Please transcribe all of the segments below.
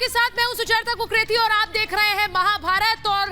आपके साथ मैं हूं सुचेता कुकरेती और आप देख रहे हैं महाभारत। और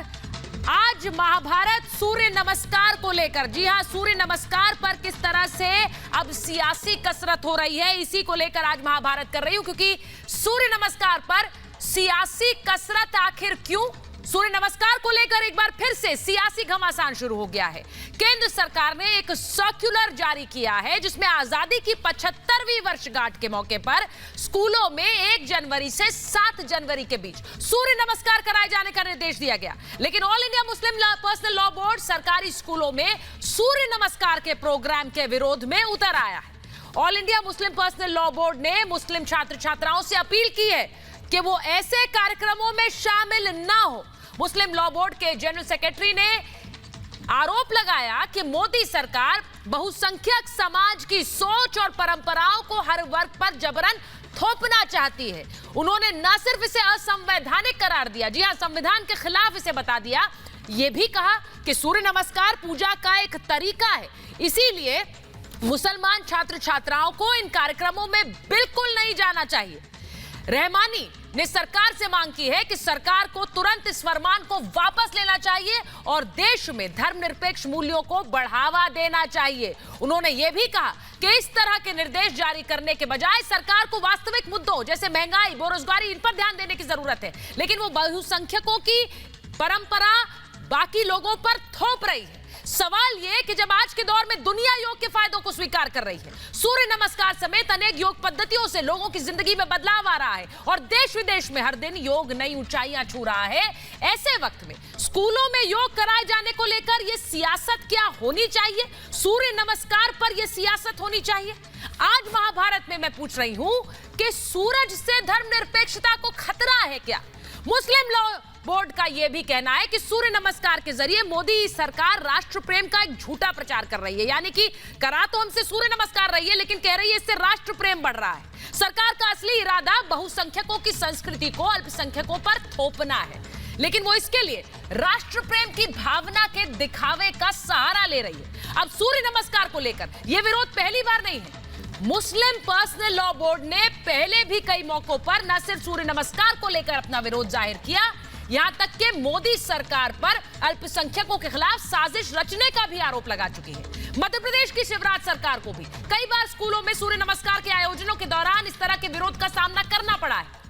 आज महाभारत सूर्य नमस्कार को लेकर, जी हां, सूर्य नमस्कार पर किस तरह से अब सियासी कसरत हो रही है, इसी को लेकर आज महाभारत कर रही हूं। क्योंकि सूर्य नमस्कार पर सियासी कसरत आखिर क्यों? सूर्य नमस्कार को लेकर एक बार फिर से सियासी घमासान शुरू हो गया है। केंद्र सरकार ने एक सर्कुलर जारी किया है जिसमें आजादी की 75वीं वर्षगांठ के मौके पर स्कूलों में 1 जनवरी से 7 जनवरी के बीच सूर्य नमस्कार कराए जाने का निर्देश दिया गया। लेकिन all India Muslim personal law board सरकारी स्कूलों में सूर्य नमस्कार के प्रोग्राम के विरोध में उतर आया है। All India Muslim personal law board ने मुस्लिम छात्र छात्राओं से अपील की है कि वो ऐसे कार्यक्रमों में शामिल ना हो। मुस्लिम लॉ बोर्ड के जनरल सेक्रेटरी ने आरोप लगाया कि मोदी सरकार बहुसंख्यक समाज की सोच और परंपराओं को हर वर्ग पर जबरन थोपना चाहती है। उन्होंने न सिर्फ इसे असंवैधानिक करार दिया, जी हां, संविधान के खिलाफ इसे बता दिया, यह भी कहा कि सूर्य नमस्कार पूजा का एक तरीका है, इसीलिए मुसलमान छात्र छात्राओं को इन कार्यक्रमों में बिल्कुल नहीं जाना चाहिए। रहमानी ने सरकार से मांग की है कि सरकार को तुरंत इस फरमान को वापस लेना चाहिए और देश में धर्मनिरपेक्ष मूल्यों को बढ़ावा देना चाहिए। उन्होंने यह भी कहा कि इस तरह के निर्देश जारी करने के बजाय सरकार को वास्तविक मुद्दों जैसे महंगाई, बेरोजगारी, इन पर ध्यान देने की जरूरत है। लेकिन वो बहुसंख्यकों की परंपरा बाकी लोगों पर थोप रही है। सवाल यह कि जब आज के दौर में दुनिया योग के फायदों को स्वीकार कर रही है, सूर्य नमस्कार समेत अनेक योग पद्धतियों से लोगों की जिंदगी में बदलाव आ रहा है और देश विदेश में हर दिन योग नई ऊंचाइयां छू रहा है, ऐसे वक्त में स्कूलों में योग कराए जाने को लेकर यह सियासत क्या होनी चाहिए? सूर्य नमस्कार पर यह सियासत होनी चाहिए? आज महाभारत में मैं पूछ रही हूं कि सूरज से धर्मनिरपेक्षता को खतरा है क्या? मुस्लिम लॉ बोर्ड का यह भी कहना है कि सूर्य नमस्कार के जरिए मोदी सरकार राष्ट्र प्रेम का एक झूठा प्रचार कर रही है। यानी कि करा तो हमसे सूर्य नमस्कार रही है, लेकिन कह रही है इससे राष्ट्र प्रेम बढ़ रहा है। सरकार का असली इरादा बहुसंख्यकों की संस्कृति को अल्पसंख्यकों पर थोपना है, लेकिन वो इसके लिए राष्ट्र प्रेम की भावना के दिखावे का सहारा ले रही है। अब सूर्य नमस्कार को लेकर यह विरोध पहली बार नहीं है। मुस्लिम पर्सनल लॉ बोर्ड ने पहले भी कई मौकों पर न सिर्फ सूर्य नमस्कार को लेकर अपना विरोध जाहिर किया, यहां तक कि मोदी सरकार पर अल्पसंख्यकों के खिलाफ साजिश रचने का भी आरोप लगा चुकी है। मध्य प्रदेश की शिवराज सरकार को भी कई बार स्कूलों में सूर्य नमस्कार के आयोजनों के दौरान इस तरह के विरोध का सामना करना पड़ा है।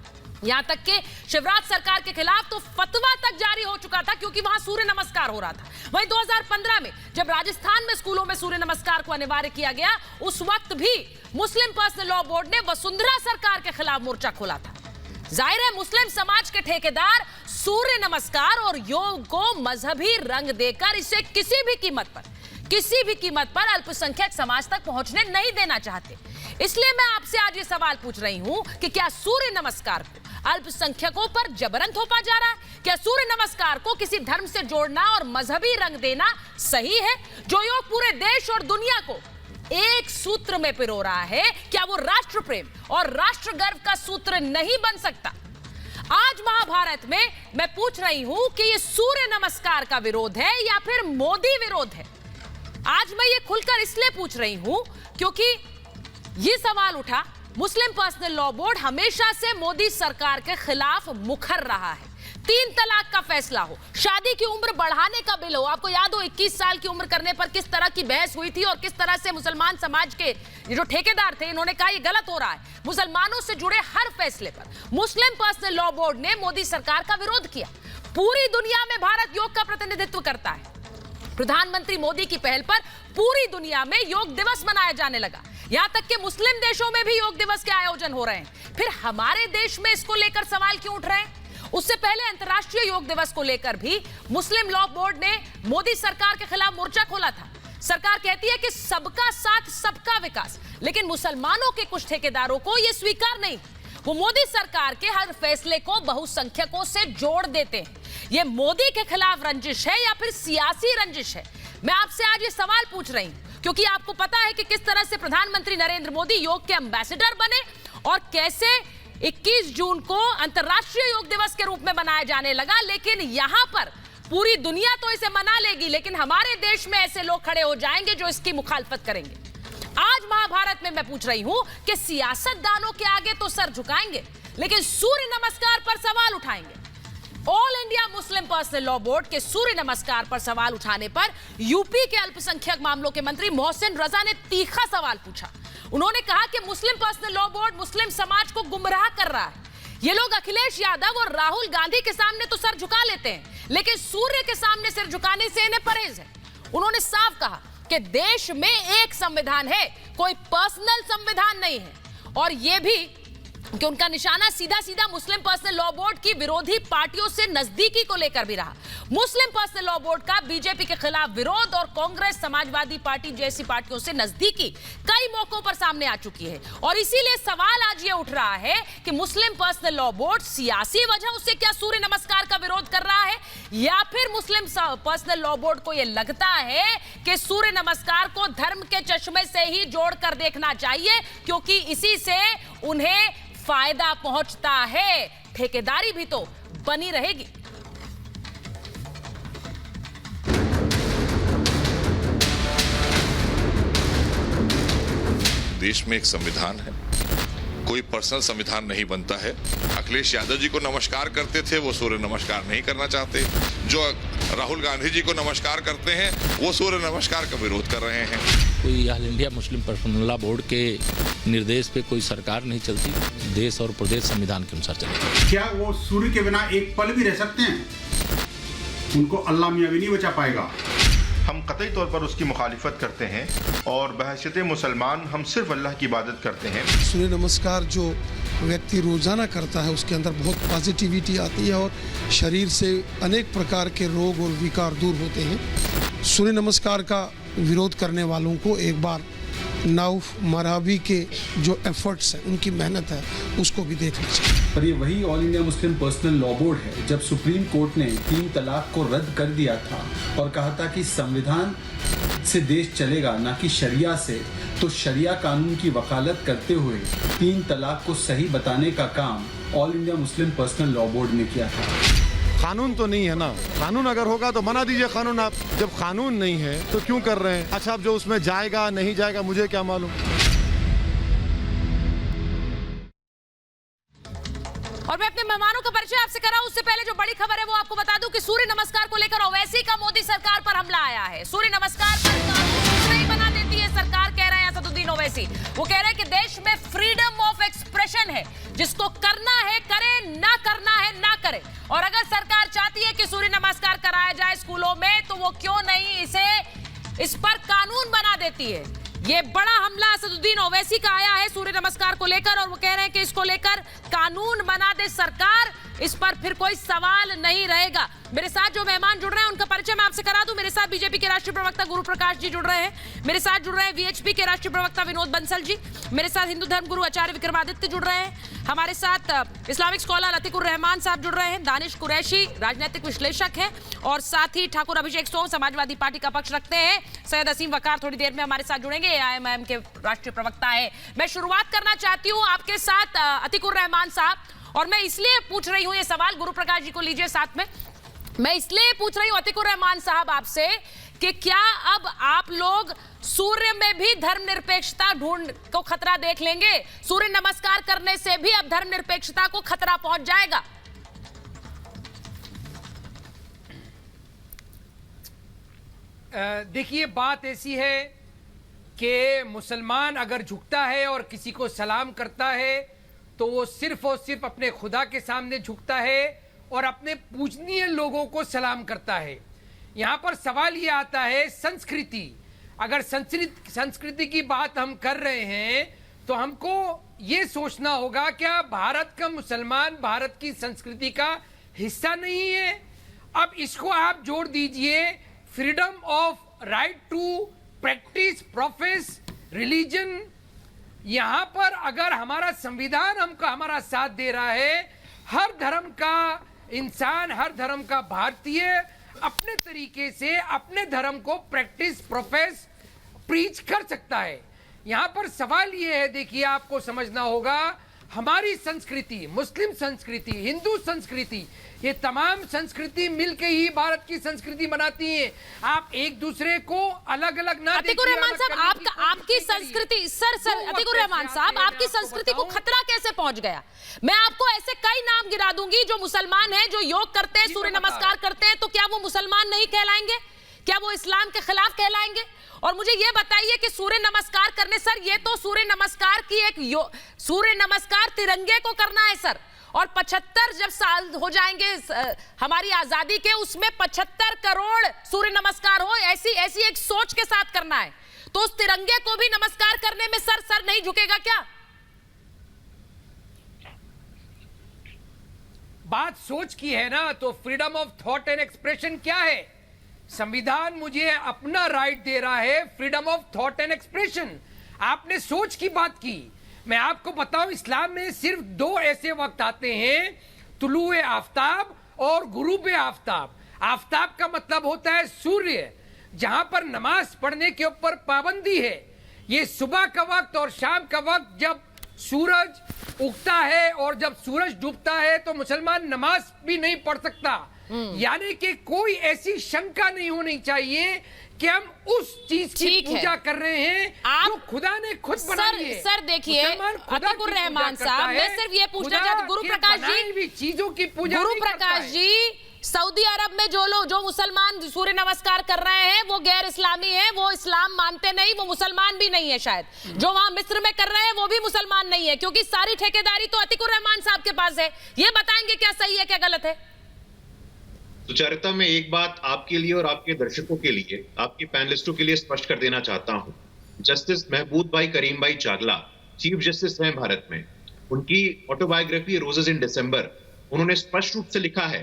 यहां तक कि शिवराज सरकार के खिलाफ तो फतवा तक जारी हो चुका था क्योंकि वहां सूर्य नमस्कार हो रहा था। वहीं 2015 में जब राजस्थान में स्कूलों में सूर्य नमस्कार को अनिवार्य किया गया, उस वक्त भी मुस्लिम पर्सनल लॉ बोर्ड ने वसुंधरा सरकार के खिलाफ मोर्चा खोला था। जाहिर है मुस्लिम समाज के ठेकेदार सूर्य नमस्कार और योग को मजहबी रंग देकर इसे किसी भी कीमत पर अल्पसंख्यक समाज तक पहुंचने नहीं देना चाहते। इसलिए मैं आपसे आज ये सवाल पूछ रही हूं कि क्या सूर्य नमस्कार को अल्पसंख्यकों पर जबरन थोपा जा रहा है? क्या सूर्य नमस्कार को किसी धर्म से जोड़ना और मजहबी रंग देना सही है? जो योग पूरे देश और दुनिया को एक सूत्र में पिरो रहा है, क्या वो राष्ट्र प्रेम और राष्ट्र गर्व का सूत्र नहीं बन सकता? आज महाभारत में मैं पूछ रही हूं कि ये सूर्य नमस्कार का विरोध है या फिर मोदी विरोध है? आज मैं ये खुलकर इसलिए पूछ रही हूं क्योंकि ये सवाल उठा, मुस्लिम पर्सनल लॉ बोर्ड हमेशा से मोदी सरकार के खिलाफ मुखर रहा है। 3 तलाक का फैसला हो, शादी की उम्र बढ़ाने का बिल हो, आपको याद हो 21 साल की उम्र करने पर किस तरह की बहस हुई थी और किस तरह से मुसलमान समाज के जो ठेकेदार थे, इन्होंने कहा ये गलत हो रहा है। मुसलमानों से जुड़े हर फैसले पर मुस्लिम पर्सनल लॉ बोर्ड ने मोदी सरकार का विरोध किया। पूरी दुनिया में भारत योग का प्रतिनिधित्व करता है। प्रधानमंत्री मोदी की पहल पर पूरी दुनिया में योग दिवस मनाया जाने लगा। यहां तक कि मुस्लिम देशों में भी योग दिवस के आयोजन हो रहे हैं। फिर हमारे देश में इसको लेकर सवाल क्यों उठ रहे हैं? उससे पहले अंतर्राष्ट्रीय योग दिवस को लेकर भी मुस्लिम लॉ बोर्ड ने मोदी सरकार के खिलाफ मोर्चा खोला था। सरकार कहती है कि सबका साथ सबका विकास, लेकिन मुसलमानों के कुछ ठेकेदारों को यह स्वीकार नहीं। वो मोदी सरकार के हर फैसले को बहुसंख्यकों से जोड़ देते हैं। यह मोदी के खिलाफ रंजिश है या फिर सियासी रंजिश है? मैं आपसे आज ये सवाल पूछ रही हूं क्योंकि आपको पता है कि किस तरह से प्रधानमंत्री नरेंद्र मोदी योग के एम्बेसडर बने और कैसे 21 जून को अंतर्राष्ट्रीय योग दिवस के रूप में मनाया जाने लगा। लेकिन यहां पर पूरी दुनिया तो इसे मना लेगी, लेकिन हमारे देश में ऐसे लोग खड़े हो जाएंगे जो इसकी मुखालफत करेंगे। आज महाभारत में मैं पूछ रही हूं कि सियासतदानों के आगे तो सर झुकाएंगे, लेकिन सूर्य नमस्कार पर सवाल उठाएंगे। All India Muslim personal law board के सूर्य नमस्कार पर सवाल उठाने पर यूपी के अल्पसंख्यक मामलों के मंत्री मोहसिन रजा ने तीखा सवाल पूछा। उन्होंने कहा कि मुस्लिम पर्सनल लॉ बोर्ड मुस्लिम समाज को गुमराह कर रहा है। ये लोग अखिलेश यादव और राहुल गांधी के सामने तो सर झुका लेते हैं, लेकिन सूर्य के सामने सिर झुकाने से इन्हें परहेज है। उन्होंने साफ कहा कि देश में एक संविधान है, कोई पर्सनल संविधान नहीं है, और यह भी कि उनका निशाना सीधा सीधा मुस्लिम पर्सनल लॉ बोर्ड की विरोधी पार्टियों से नजदीकी को लेकर भी रहा। मुस्लिम पर्सनल लॉ बोर्ड का बीजेपी के खिलाफ विरोध और कांग्रेस, समाजवादी पार्टी जैसी पार्टियों से नजदीकी कई मौकों पर सामने आ चुकी है, और इसीलिए सवाल आज ये उठ रहा है कि मुस्लिम पर्सनल लॉ बोर्ड सियासी वजहों से क्या सूर्य नमस्कार का विरोध कर रहा है, या फिर मुस्लिम पर्सनल लॉ बोर्ड को यह लगता है कि सूर्य नमस्कार को धर्म के चश्मे से ही जोड़कर देखना चाहिए, क्योंकि इसी से उन्हें फायदा पहुंचता है। ठेकेदारी भी तो बनी रहेगी। देश में एक संविधान है, कोई पर्सनल संविधान नहीं बनता है। अखिलेश यादव जी को नमस्कार करते थे, वो सूर्य नमस्कार नहीं करना चाहते। जो राहुल गांधी जी को नमस्कार करते हैं, वो सूर्य नमस्कार का विरोध कर रहे हैं। कोई all India Muslim personal law board के निर्देश पे कोई सरकार नहीं चलती, देश और प्रदेश संविधान के अनुसार चलती। क्या वो सूर्य के बिना एक पल भी रह सकते हैं? उनको अल्लाह मियां भी नहीं बचा पाएगा। हम कतई तौर पर उसकी मुखालिफत करते हैं और बहैसियत मुसलमान हम सिर्फ अल्लाह की इबादत करते हैं। सूर्य नमस्कार जो व्यक्ति रोजाना करता है उसके अंदर बहुत पॉजिटिविटी आती है और शरीर से अनेक प्रकार के रोग और विकार दूर होते हैं। सूर्य नमस्कार का विरोध करने वालों को एक बार नौफ मरावी के जो एफर्ट्स हैं, उनकी मेहनत है, उसको भी देखना चाहिए। पर ये वही all India Muslim personal law board है जब सुप्रीम कोर्ट ने 3 तलाक को रद्द कर दिया था और कहा था कि संविधान से देश चलेगा, ना कि शरिया से, तो शरिया कानून की वकालत करते हुए 3 तलाक को सही बताने का काम all India Muslim personal law board ने किया था। कानून तो नहीं है ना, कानून अगर होगा तो बना दीजिए कानून। आप जब कानून नहीं है तो क्यों कर रहे हैं? अच्छा, अब जो उसमें जाएगा नहीं जाएगा मुझे क्या मालूम। और मैं अपने मेहमानों का परिचय आपसे कराऊं उससे पहले जो बड़ी खबर है वो आपको बता दूं कि सूर्य नमस्कार को लेकर ओवैसी का मोदी सरकार पर हमला आया है। सूर्य नमस्कार पर कानून नहीं बना देती है सरकार, कह रहे हैं असदुद्दीन ओवैसी। वो कह रहे हैं कि देश में फ्रीडम ऑफ एक्सप्रेशन है, जिसको करना है करे, ना करना है ना करे। और अगर सरकार चाहती है कि सूर्य नमस्कार कराया जाए स्कूलों में, तो वो क्यों नहीं इस पर कानून बना देती है। ये बड़ा हमला असदुद्दीन ओवैसी का आया है सूर्य नमस्कार को लेकर, और वो कह रहे हैं कि इसको लेकर कानून बना दे सरकार, इस पर फिर कोई सवाल नहीं रहेगा। मेरे साथ जो मेहमान जुड़ रहे हैं उनका परिचय मैं आपसे करा दूं। मेरे साथ बीजेपी के राष्ट्रीय प्रवक्ता गुरु प्रकाश जी जुड़ रहे हैं, मेरे साथ जुड़ रहे हैं वीएचपी के राष्ट्रीय प्रवक्ता विनोद बंसल जी, मेरे साथ हिंदू धर्म गुरु आचार्य विक्रमादित्य जुड़ रहे हैं, हमारे साथ इस्लामिक स्कॉलर अतीकुर रहमान साहब जुड़ रहे हैं, दानिश कुरैशी राजनीतिक विश्लेषक हैं, और साथ ही ठाकुर अभिषेक सोम समाजवादी पार्टी का पक्ष रखते हैं। सैयद असीम वकार थोड़ी देर में हमारे साथ जुड़ेंगे, एआईएमआईएम के राष्ट्रीय प्रवक्ता है। मैं शुरुआत करना चाहती हूँ आपके साथ अतीकुर रहमान साहब, और मैं इसलिए पूछ रही हूँ ये सवाल, गुरु प्रकाश जी को लीजिए साथ में। मैं इसलिए पूछ रही हूँ अतीकुर रहमान साहब आपसे कि क्या अब आप लोग सूर्य में भी धर्मनिरपेक्षता ढूंढ को खतरा देख लेंगे? सूर्य नमस्कार करने से भी अब धर्मनिरपेक्षता को खतरा पहुंच जाएगा? देखिए, बात ऐसी है कि मुसलमान अगर झुकता है और किसी को सलाम करता है तो वो सिर्फ और सिर्फ अपने खुदा के सामने झुकता है और अपने पूजनीय लोगों को सलाम करता है। यहाँ पर सवाल ये आता है संस्कृति। अगर संस्कृति की बात हम कर रहे हैं तो हमको ये सोचना होगा, क्या भारत का मुसलमान भारत की संस्कृति का हिस्सा नहीं है? अब इसको आप जोड़ दीजिए freedom of right to practice profess religion. यहाँ पर अगर हमारा संविधान हमको हमारा साथ दे रहा है, हर धर्म का इंसान, हर धर्म का भारतीय अपने तरीके से अपने धर्म को प्रैक्टिस प्रोफेस प्रीच कर सकता है। यहाँ पर सवाल ये है, देखिए आपको समझना होगा, हमारी संस्कृति, मुस्लिम संस्कृति, हिंदू संस्कृति, ये तमाम संस्कृति मिलके ही भारत की संस्कृति बनाती है। आप एक दूसरे को अलग अलग ना अतीकुर रहमान साहब, आपकी संस्कृति सर अतीकुर रहमान साहब, आपकी संस्कृति को खतरा कैसे पहुंच गया? मैं आपको ऐसे कई नाम गिरा दूंगी जो मुसलमान हैं, जो योग करते हैं, सूर्य नमस्कार करते हैं, तो क्या वो मुसलमान नहीं कहलाएंगे? क्या वो इस्लाम के खिलाफ कहलाएंगे? और मुझे ये बताइए कि सूर्य नमस्कार करने, सर ये तो सूर्य नमस्कार की सूर्य नमस्कार तिरंगे को करना है सर, और 75 जब साल हो जाएंगे हमारी आजादी के, उसमें 75 करोड़ सूर्य नमस्कार हो, ऐसी एक सोच के साथ करना है। तो उस तिरंगे को भी नमस्कार करने में सर नहीं झुकेगा क्या? बात सोच की है ना, तो freedom of thought and expression क्या है? संविधान मुझे अपना राइट दे रहा है, freedom of thought and expression. आपने सोच की बात की, मैं आपको बताऊं, इस्लाम में सिर्फ 2 ऐसे वक्त आते हैं, तुलुए आफ्ताब और गुरूब आफ्ताब। आफ्ताब का मतलब होता है सूर्य, जहां पर नमाज पढ़ने के ऊपर पाबंदी है। ये सुबह का वक्त और शाम का वक्त, जब सूरज उगता है और जब सूरज डूबता है, तो मुसलमान नमाज भी नहीं पढ़ सकता। यानी कि कोई ऐसी शंका नहीं होनी चाहिए कि हम उस चीज की पूजा कर रहे हैं जो खुदा ने खुद बनाई है। सर देखिए अतीकुर रहमान साहब, मैं सिर्फ ये पूछना चाहती, गुरु प्रकाश जी, चीजों की पूजा, गुरु प्रकाश जी, सऊदी अरब में जो मुसलमान सूर्य नमस्कार कर रहे हैं वो गैर इस्लामी है, वो इस्लाम मानते नहीं, वो मुसलमान भी नहीं है शायद। जो वहां मिस्र में कर रहे हैं वो भी मुसलमान नहीं है, क्योंकि सारी ठेकेदारी तो अतीकुर रहमान साहब के पास है। ये बताएंगे क्या सही है क्या गलत है? सुचारिता में एक बात आपके लिए और आपके दर्शकों के लिए, आपके पैनलिस्टों के लिए स्पष्ट कर देना चाहता हूं। जस्टिस महबूब भाई करीम भाई चागला चीफ जस्टिस हैं भारत में, उनकी ऑटोबायोग्राफी रोजेस इन दिसंबर, उन्होंने स्पष्ट रूप से लिखा है,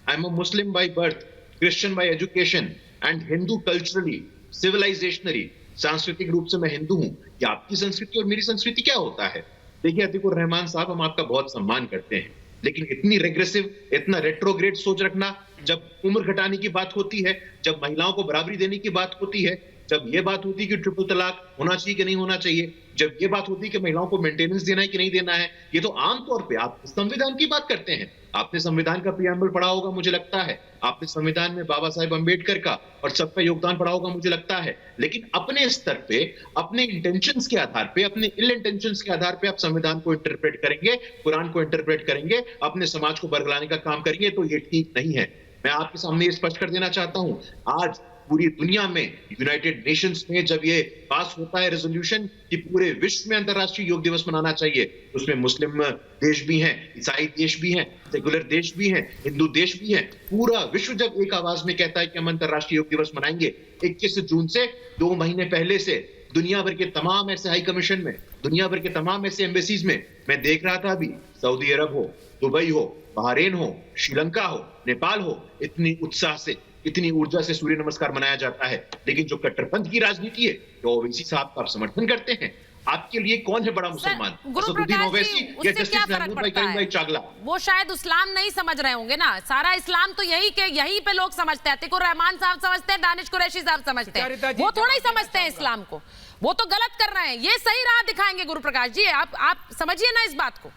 I am a Muslim by birth, Christian by education and Hindu culturally, civilisationally, सांस्कृतिक रूप से मैं हिंदू हूं। ये आपकी संस्कृति और मेरी संस्कृति क्या होता है? देखिए अतीकुर रहमान साहब, हम आपका बहुत सम्मान करते हैं, लेकिन इतनी रेग्रेसिव, इतना रेट्रोग्रेड सोच रखना, जब उम्र घटाने की बात होती है, जब महिलाओं को बराबरी देने की बात होती है, जब ये बात होती है कि ट्रिपल तलाक होना चाहिए कि नहीं होना चाहिए, जब ये बात होती है कि महिलाओं को मेंटेनेंस देना है कि नहीं देना है, ये तो आमतौर पे आप संविधान की बात करते हैं। आपने संविधान का प्रियम्बल पढ़ा होगा मुझे लगता है, आपने संविधान में बाबा साहेब अंबेडकर का और सबका योगदान पढ़ा होगा मुझे लगता है, लेकिन अपने स्तर पे, अपने इंटेंशंस के आधार पे, अपने इल इंटेंशंस के आधार पे आप संविधान को इंटरप्रेट करेंगे, कुरान को इंटरप्रेट करेंगे, अपने समाज को बरगलाने का काम करेंगे, तो ये ठीक नहीं है। मैं आपके सामने ये स्पष्ट कर देना चाहता हूं, आज पूरी दुनिया में यूनाइटेड नेशंस में जब ये पास होता है रेजोल्यूशन कि पूरे विश्व में अंतर्राष्ट्रीय योग दिवस मनाना चाहिए, उसमें मुस्लिम देश भी हैं, ईसाई देश भी हैं, सेकुलर देश भी हैं, हिंदू देश भी हैं, पूरा विश्व जब एक आवाज में कहता है कि हम अंतर्राष्ट्रीय योग दिवस मनाएंगे 21 जून से 2 महीने पहले से दुनिया भर के तमाम ऐसे हाई कमीशन में, दुनिया भर के तमाम ऐसे एम्बेसीज में, मैं देख रहा था अभी, सऊदी अरब हो, दुबई हो, बहरीन हो, श्रीलंका हो, नेपाल हो, इतनी उत्साह से, इतनी ऊर्जा से सूर्य नमस्कार मनाया जाता है। लेकिन जो कट्टरपंथ की राजनीति है, जो ओवैसी साहब का आप समर्थन करते हैं, आपके लिए कौन है बड़ा मुसलमान? असदुद्दीन ओवैसी या जस्टिस महबूब भाई करीम भाई चागला? वो शायद इस्लाम नहीं समझ रहे होंगे ना, सारा इस्लाम तो यहीं पे लोग समझते हैं। अतीकुर रहमान साहब समझते हैं, दानिश कुरैशी साहब समझते हैं, वो थोड़ा ही समझते हैं इस्लाम को, वो तो गलत कर रहे हैं। ये सही राह दिखाएंगे गुरु प्रकाश जी, आप समझिए ना इस बात को।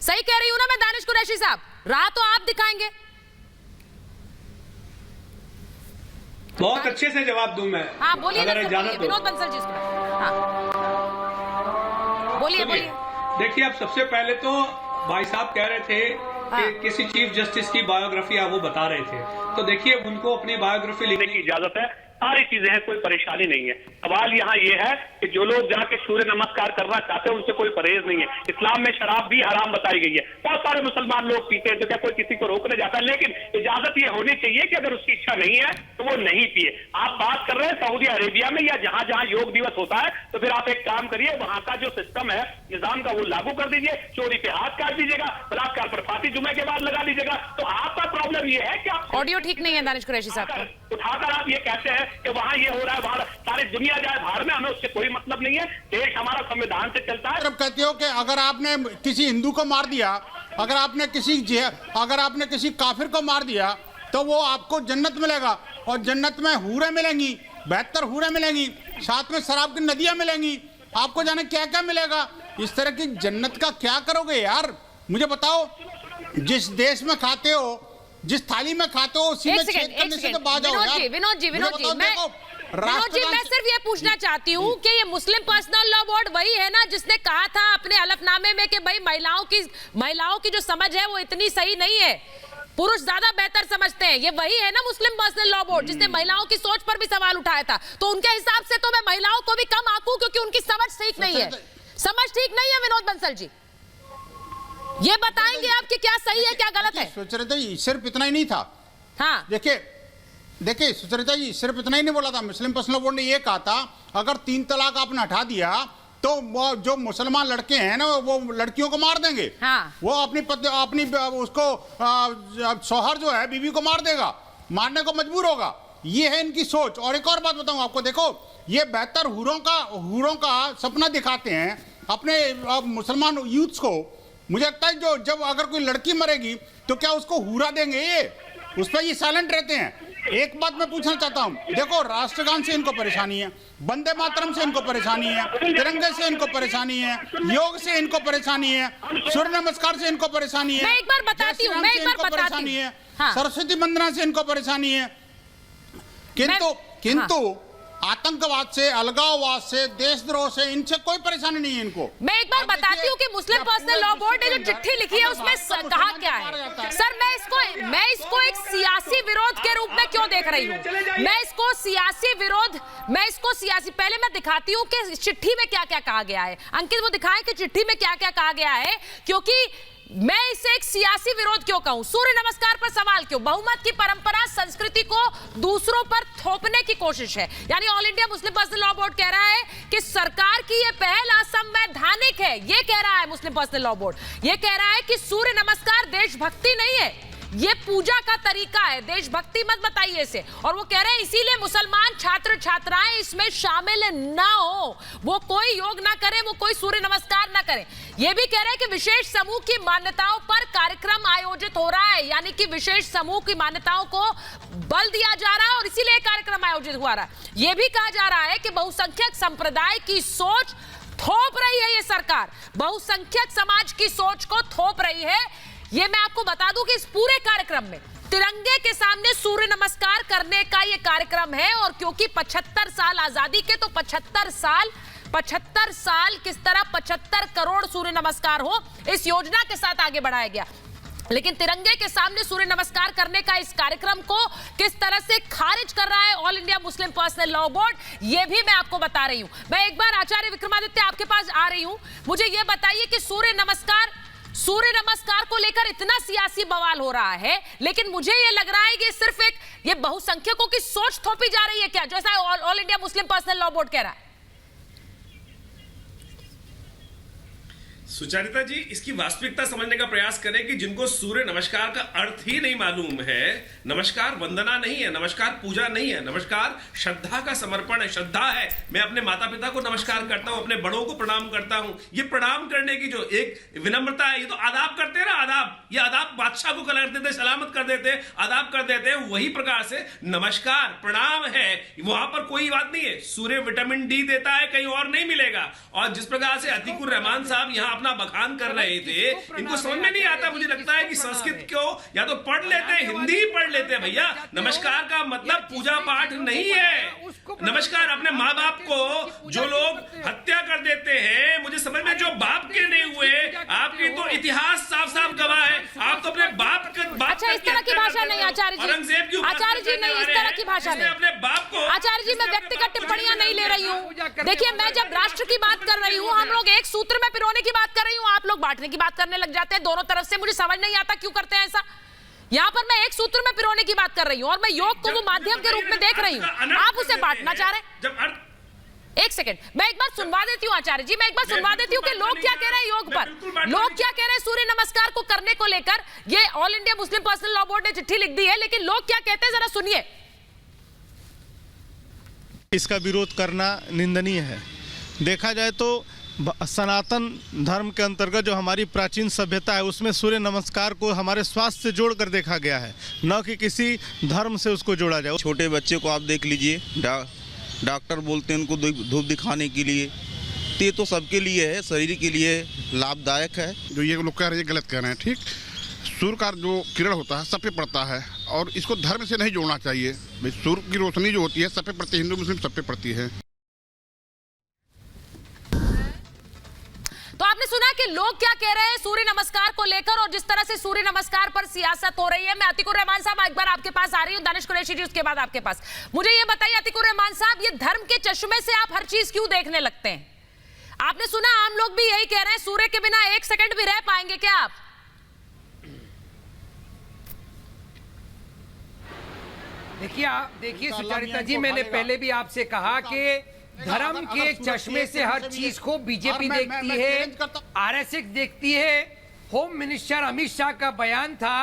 सही कह रही हूं ना मैं दानिश कुरैशी साहब? राह तो आप दिखाएंगे। बहुत अच्छे से जवाब दूं मैं। हाँ बोलिए, विनोद बंसल जी। हाँ बोलिए। देखिए, अब सबसे पहले तो भाई साहब कह रहे थे कि किसी चीफ जस्टिस की बायोग्राफी आप वो बता रहे थे, तो देखिए उनको अपनी बायोग्राफी लिखने की इजाजत है, सारी चीजें हैं, कोई परेशानी नहीं है। सवाल यहाँ ये है कि जो लोग जाके सूर्य नमस्कार करना चाहते हैं उनसे कोई परहेज नहीं है। इस्लाम में शराब भी हराम बताई गई है, बहुत सारे मुसलमान लोग पीते हैं, तो क्या कोई किसी को रोकने जाता है? लेकिन इजाजत ये होनी चाहिए कि अगर उसकी इच्छा नहीं है तो वो नहीं पिए। आप बात कर रहे हैं सऊदी अरेबिया में या जहां जहां योग दिवस होता है, तो फिर आप एक काम करिए, वहां का जो सिस्टम है निजाम का, वो लागू कर दीजिए, चोरी पे हाथ काट दीजिएगा, बलात्कार पर फांसी जुमे के बाद लगा दीजिएगा। तो आपका प्रॉब्लम ये है कि आप ऑडियो ठीक नहीं है दानिश कुरैशी साहब, उठाकर आप ये कहते हैं कि वहां ये हो रहा है, वहां सारी दुनिया जाए बाहर में, हमें उससे कोई मतलब नहीं है। देश हमारा संविधान से चलता है। जब कहते हो कि अगर आपने किसी हिंदू को मार दिया, अगर आपने किसी काफिर को मार दिया, तो वो आपको जन्नत मिलेगा, और जन्नत में हूरें मिलेंगी, 72 हूरें मिलेंगी, साथ में शराब की नदियां मिलेंगी, आपको जाने क्या क्या मिलेगा। इस तरह की जन्नत का क्या करोगे यार? मुझे बताओ, जिस देश में खाते हो, जिस थाली में खाते हो, उसी में छेद करने से तो बाज आओ यार। विनोद जी, मैं सिर्फ ये पूछना चाहती हूँ कि ये मुस्लिम पर्सनल लॉ बोर्ड वही है ना जिसने कहा था अपने हलफनामे में कि भाई महिलाओं की जो समझ है वो इतनी सही नहीं है, पुरुष ज्यादा बेहतर समझते हैं। ये वही है ना मुस्लिम पर्सनल लॉ बोर्ड जिसने महिलाओं की सोच पर भी सवाल उठाया था। तो उनके हिसाब से तो मैं महिलाओं को भी कम आंकू क्योंकि उनकी समझ ठीक नहीं है। समझ ठीक नहीं है विनोद बंसल जी, ये बताएंगे आप कि क्या सही है क्या गलत है? सुचरिता जी, सिर्फ इतना ही नहीं था। हाँ, देखिए सुचरिता जी, सिर्फ इतना ही नहीं बोला था। मुस्लिम पर्सनल बोर्ड ने ये कहा था अगर 3 तलाक आपने हटा दिया तो वो जो मुसलमान लड़के हैं ना वो लड़कियों को मार देंगे। हाँ। वो अपनी उसको शौहर जो है बीवी को मार देगा, मारने को मजबूर होगा। ये है इनकी सोच। और एक और बात बताऊं आपको, देखो ये बेहतर हूरों का सपना दिखाते हैं अपने मुसलमान यूथ्स को। मुझे लगता है जो जब अगर कोई लड़की मरेगी तो क्या उसको हूरा देंगे? ये उस पर ये साइलेंट रहते हैं। एक बात मैं पूछना चाहता हूं, देखो राष्ट्रगान से इनको परेशानी है, वंदे मातरम से इनको परेशानी है, तिरंगे से इनको परेशानी है, योग से इनको परेशानी है, सूर्य नमस्कार से इनको परेशानी है, मैं एक बार बताती हूं, सरस्वती वंदना से इनको परेशानी है। किंतु आतंकवाद से, अलगाववाद से, देशद्रोह से इनसे कोई परेशानी नहीं है इनको। मैं एक बार बताती हूँ कि मुस्लिम पर्सनल लॉ बोर्ड ने जो चिट्ठी लिखी है उसमें कहा क्या है। सर मैं इसको एक सियासी विरोध के रूप में क्यों देख रही हूँ? मैं इसको सियासी पहले मैं दिखाती हूँ कि चिट्ठी में क्या क्या कहा गया है। अंकित वो दिखाएं कि चिट्ठी में क्या क्या कहा गया है, क्योंकि मैं इसे एक सियासी विरोध क्यों कहूं। सूर्य नमस्कार पर सवाल क्यों? बहुमत की परंपरा संस्कृति को दूसरों पर थोपने की कोशिश है। यानी all India Muslim personal law board कह रहा है कि सरकार की यह पहल असंवैधानिक है। यह कह रहा है मुस्लिम पर्सनल लॉ बोर्ड। यह कह रहा है कि सूर्य नमस्कार देशभक्ति नहीं है, ये पूजा का तरीका है, देशभक्ति मत बताइए इसे। और वो कह रहे हैं इसीलिए मुसलमान छात्र छात्राएं इसमें शामिल ना हो, वो कोई योग ना करें, वो कोई सूर्य नमस्कार ना करें। ये भी कह रहे हैं कि विशेष समूह की मान्यताओं पर कार्यक्रम आयोजित हो रहा है, यानी कि विशेष समूह की मान्यताओं को बल दिया जा रहा है और इसीलिए कार्यक्रम आयोजित हुआ रहा है। यह भी कहा जा रहा है कि बहुसंख्यक संप्रदाय की सोच थोप रही है ये सरकार, बहुसंख्यक समाज की सोच को थोप रही है। ये मैं आपको बता दूं कि इस पूरे कार्यक्रम में तिरंगे के सामने सूर्य नमस्कार करने का ये कार्यक्रम है। और क्योंकि 75 साल आजादी के, तो 75 साल किस तरह 75 करोड़ सूर्य नमस्कार हो, इस योजना के साथ आगे बढ़ाया गया। लेकिन तिरंगे के सामने सूर्य नमस्कार करने का इस कार्यक्रम को किस तरह से खारिज कर रहा है all India Muslim personal law board, यह भी मैं आपको बता रही हूं। मैं एक बार आचार्य विक्रमादित्य आपके पास आ रही हूं। मुझे यह बताइए कि सूर्य नमस्कार को लेकर इतना सियासी बवाल हो रहा है, लेकिन मुझे यह लग रहा है कि सिर्फ ये बहुसंख्यकों की सोच थोपी जा रही है क्या, जैसा all India Muslim personal law board कह रहा है? सुचारिता जी, इसकी वास्तविकता समझने का प्रयास करें कि जिनको सूर्य नमस्कार का अर्थ ही नहीं मालूम है, नमस्कार वंदना नहीं है, नमस्कार पूजा नहीं है, नमस्कार श्रद्धा का समर्पण है, श्रद्धा है। मैं अपने माता पिता को नमस्कार करता हूं, अपने बड़ों को प्रणाम करता हूं। ये प्रणाम करने की जो एक विनम्रता है, ये तो आदाब करते हैं ना, आदाब। ये आदाब बादशाह को कर देते, सलामत कर देते, आदाब कर देते हैं। वही प्रकार से नमस्कार प्रणाम है, वहां पर कोई बात नहीं है। सूर्य विटामिन डी देता है, कहीं और नहीं मिलेगा। और जिस प्रकार से अतीकुर रहमान साहब यहाँ बखान कर रहे थे, इनको समझ में नहीं आता। मुझे लगता है कि संस्कृत को या तो पढ़ लेते हैं, हिंदी ही पढ़ लेते हैं। भैया नमस्कार का मतलब पूजा पाठ नहीं है। नमस्कार अपने माँ बाप को जो लोग हत्या कर देते हैं, मुझे समझ में जो बाप के नहीं हुए, आपकी तो इतिहास साफ साफ गवाह है। आप तो अपने बाप के अच्छा, इस तरह की भाषा नहीं आचार्य जी, औरंगजेब की आचार्य जी नहीं, इस तरह की भाषा नहीं। अपने बाप को आचार्य जी, मैं व्यक्तिगत टिप्पणियां नहीं ले रही हूँ। देखिए, मैं जब राष्ट्र की बात कर रही हूँ, हम लोग एक सूत्र में पिरोने की बात कर रही हूँ, आप लोग बांटने की बात करने लग जाते हैं दोनों तरफ से। मुझे समझ नहीं आता क्यों करते हैं ऐसा। यहाँ पर मैं एक सूत्र में पिरोने की बात कर रही हूँ और मैं योग को वो माध्यम के रूप में देख रही हूँ, आप उसे बांटना चाह रहे हैं। एक सेकंड, मैं एक बार सुनवा देती हूँ आचार्य जी, मैं एक बार सुनवा देती हूँ कि लोग क्या कह रहे हैं योग पर, लोग क्या कह रहे हैं सूर्य नमस्कार को करने को लेकर। ये all India Muslim personal law board ने चिट्ठी लिख दी है, लेकिन लोग क्या कहते हैं जरा सुनिए। इसका विरोध करना निंदनीय है। देखा जाए तो सनातन धर्म के अंतर्गत जो हमारी प्राचीन सभ्यता है, उसमें सूर्य नमस्कार को हमारे स्वास्थ्य से जोड़कर देखा गया है, न कि किसी धर्म से उसको जोड़ा जाए। छोटे बच्चे को आप देख लीजिए, डॉक्टर बोलते हैं उनको धूप दिखाने के लिए, ये तो सबके लिए है, शरीर के लिए लाभदायक है। जो ये लोग कह रहे हैं गलत कह रहे हैं। ठीक, सूर्य का जो किरण होता है सब पे पड़ता है और इसको धर्म से नहीं जोड़ना चाहिए। भाई सूर्य की रोशनी जो होती है सब पे पड़ती है, हिंदू मुस्लिम सब पे पड़ती है। तो आपने सुना कि लोग क्या कह रहे हैं सूर्य नमस्कार को लेकर और जिस तरह से सूर्य नमस्कार पर सियासत हो रही है। मैं अतीकुर रहमान साहब एक बार आपके पास आ रही हूं, दानिश कुरैशी जी उसके बाद आपके पास। मुझे ये बताइए अतीकुर रहमान साहब, ये धर्म के चश्मे से आप हर चीज क्यों देखने लगते हैं? आपने सुना आम लोग भी यही कह रहे हैं, सूर्य के बिना एक सेकंड भी रह पाएंगे क्या आप? देखिए सुचरिता जी, मैंने पहले भी आपसे कहा कि धर्म के चश्मे से हर चीज को बीजेपी देखती है, आरएसएस देखती है। होम मिनिस्टर अमित शाह का बयान था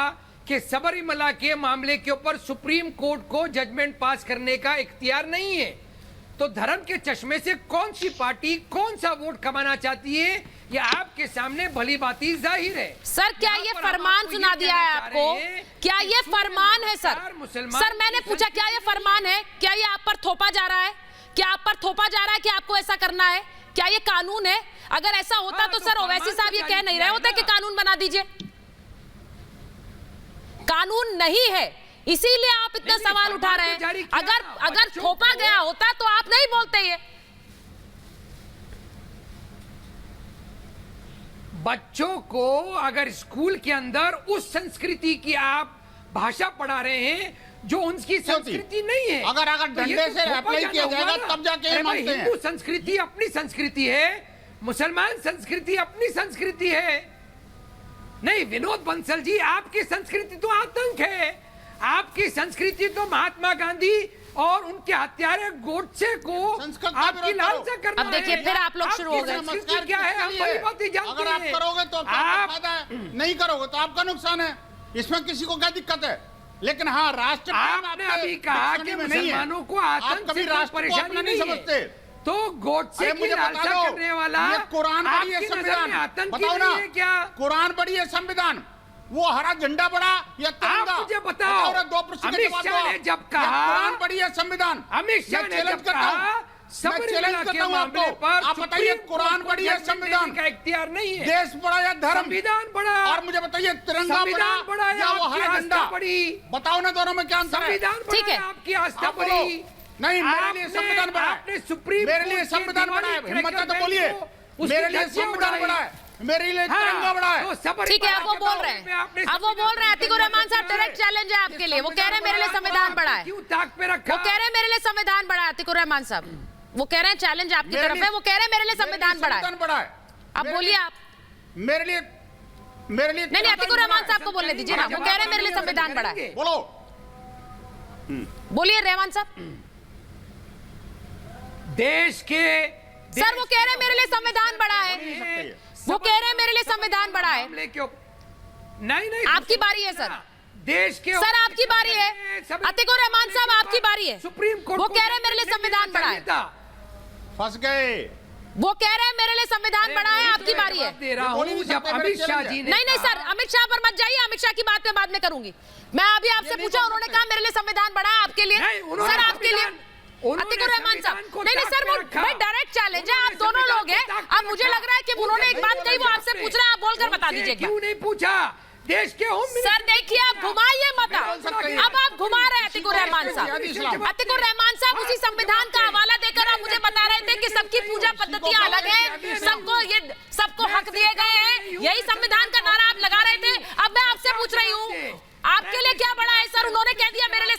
कि सबरीमला के मामले के ऊपर सुप्रीम कोर्ट को जजमेंट पास करने का इख्तियार नहीं है। तो धर्म के चश्मे से कौन सी पार्टी कौन सा वोट कमाना चाहती है, ये आपके सामने भली बाती जाहिर है। सर क्या ये फरमान सुना दिया है आपको? क्या ये फरमान है सर? सर मैंने पूछा क्या ये फरमान है? क्या ये आप पर थोपा जा रहा है? क्या आप पर थोपा जा रहा है कि आपको ऐसा करना है? क्या ये कानून है? अगर ऐसा होता तो सर ओवैसी साहब ये कह नहीं रहे होते कि कानून बना दीजिए। कानून नहीं है, इसीलिए आप इतना सवाल उठा रहे हैं। अगर थोपा गया होता तो आप नहीं बोलते ये। बच्चों को अगर स्कूल के अंदर उस संस्कृति की आप भाषा पढ़ा रहे हैं जो उनकी संस्कृति नहीं है, अगर डंडे से अप्लाई किया जाएगा तब जाके मानते हैं। हिंदू संस्कृति अपनी संस्कृति है, मुसलमान संस्कृति अपनी संस्कृति है। नहीं विनोद बंसल जी, आपकी संस्कृति तो आतंक है, आपकी संस्कृति तो महात्मा गांधी और उनके हत्यारे गोडसे को आपकी लालसा करना है। अब देखिए फिर आप लोग शुरू हो गए। संस्कृति क्या है हम बड़ी बात ही जानते हैं। अगर आप करोगे तो आपका फायदा है, नहीं करोगे तो आपका नुकसान है। इसमें किसी को क्या दिक्कत है? लेकिन हाँ, राष्ट्र आपने अभी कहा कि मुसलमानों को आतंक कभी राष्ट्र परेशानी नहीं समझते। तो गोडसे की लालसा करने वाला ये कुरान बड़ी है संविधान, बताओ ना क्या कुरान बड़ी है संविधान? वो हरा झंडा बड़ा या तिरंगा? मुझे बताओ। अमित शाह ने जब कहा कुरान बड़ी है संविधान, अमित शाह ने जब कहा सबरीमला के मामले पर आप बताइए कुरान बड़ी है संविधान का इख्तियार नहीं है। देश बड़ा या धर्म? संविधान बड़ा। और मुझे बताइए तिरंगा बड़ा या वो हरा झंडा? बताओ ना दोनों में क्या अंतर है? ठीक है, आपकी आस्था बड़ी नहीं, मेरे लिए संविधान बड़ा है। मेरे लिए संविधान बड़ा है। हिम्मत है तो बोलिए, मेरे लिए संविधान बड़ा है, मेरे लिए तिरंगा बड़ा है। ठीक है, अब वो बोल रहे हैं, अब वो बोल रहे हैं अतीकुर रहमान साहब, डायरेक्ट चैलेंज है आपके लिए। वो कह रहे हैं मेरे लिए संविधान बड़ा है, वो कह रहे हैं मेरे लिए संविधान बड़ा है। अतीकुर रहमान साहब वो कह रहे हैं चैलेंज आपकी तरफ है, वो कह रहे हैं मेरे लिए संविधान बड़ा है। अब बोलिए आप। मेरे लिए नहीं, अतीकुर रहमान साहब को बोलने दीजिए ना, वो कह रहे हैं मेरे लिए संविधान बड़ा है। बोलो, बोलिए रहमान साहब। देश के सर वो कह रहे हैं मेरे लिए संविधान बड़ा है, वो कह रहे हैं मेरे लिए संविधान बड़ा है। नहीं आपकी बारी है सर। देश के सर आपकी बारी है, अतीकुर रहमान साहब आपकी बारी है। सुप्रीम कोर्ट वो कह रहे हैं मेरे लिए संविधान बड़ा है। फंस गए। वो कह रहे हैं मेरे लिए संविधान बड़ा है, आपकी बारी है। जब अमित शाह जी ने नहीं सर, अमित शाह पर मत जाइए, अमित शाह की बात मैं बाद में करूंगी। मैं अभी आपसे पूछा, उन्होंने कहा मेरे लिए संविधान बड़ा है, आपके लिए सर, आपके लिए अतीकुर रहमान साहब। नहीं सर, वो भाई डायरेक्ट चैलेंज है, आप दोनों लोग हैं। अब मुझे लग रहा है कि उन्होंने एक बात कही, वो आपसे पूछ रहा है, आप बोलकर बता दीजिए। क्यों नहीं पूछा? देश के होम सर देखिए, आप घुमाइए मत, अब आप घुमा रहे हैं अतीकुर रहमान साहब। अतीकुर रहमान साहब उसी संविधान का हवाला देकर आप मुझे बता रहे थे कि सबकी पूजा पद्धतियां अलग है, सबको हक दिए गए हैं, यही संविधान का नारा आप लगा रहे थे। अब मैं आपसे पूछ रही हूँ, आपके लिए क्या बड़ा है? सर उन्होंने कह दिया मेरे लिए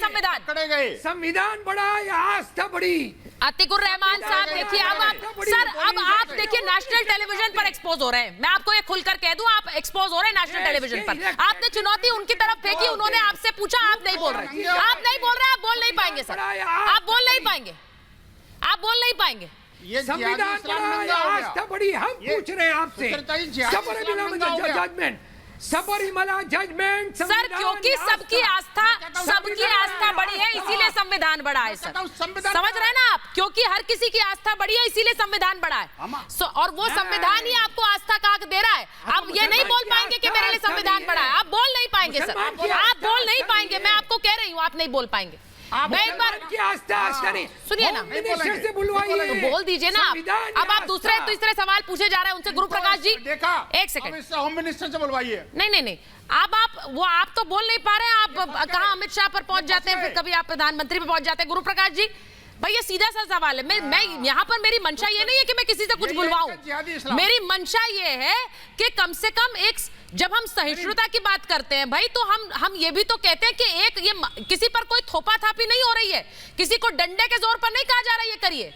संविधान बड़ा या आस्था बड़ी। अतीकुर रहमान साहब देखिए, अब आप देखिए नेशनल टेलीविजन पर एक्सपोज हो रहे हैं। मैं आपको ये खुलकर कह दूं, आप एक्सपोज हो रहे हैं नेशनल टेलीविजन पर। आपने चुनौती उनकी तरफ फेंकी, उन्होंने आपसे पूछा, आप नहीं बोल रहे, आप नहीं बोल रहे, आप बोल नहीं पाएंगे सर, आप बोल नहीं पाएंगे, आप बोल नहीं पाएंगे। संविधान बड़ा या आस्था बड़ी, हम पूछ रहे हैं आपसे। सबरीमला जजमेंट सर, क्योंकि सबकी आस्था बड़ी है, इसीलिए संविधान बड़ा है सर। समझ रहे हैं ना आप? क्योंकि हर किसी की आस्था बड़ी है, इसीलिए संविधान बड़ा है। और वो संविधान ही आपको आस्था का हक दे रहा है। आप ये नहीं बोल पाएंगे कि मेरे लिए संविधान बड़ा है, आप बोल नहीं पाएंगे सर, आप बोल नहीं पाएंगे। मैं आपको कह रही हूँ, आप नहीं बोल पाएंगे। मैं एक बार की आस्था नहीं सुनिए ना, मिनिस्टर से बुलवाइए तो बोल दीजिए ना। अब आप दूसरे तीसरे सवाल पूछे जा रहे हैं उनसे। गुरु प्रकाश जी देखा, एक सेकंड, होम मिनिस्टर से बुलवाइए। नहीं, आप तो बोल नहीं पा रहे हैं। आप कहाँ अमित शाह पर पहुंच जाते हैं, फिर कभी आप प्रधानमंत्री पर पहुंच जाते हैं। गुरु प्रकाश जी भैया सीधा सा सवाल है। मैं यहाँ पर मेरी मंशा ये नहीं है कि मैं किसी से कुछ बुलवाऊं। मेरी मंशा ये है कि कम से कम एक, जब हम सहिष्णुता की बात करते हैं भाई, तो हम ये भी तो कहते हैं कि एक ये किसी पर कोई थोपा थापी नहीं हो रही है, किसी को डंडे के जोर पर नहीं कहा जा रहा है ये करिए।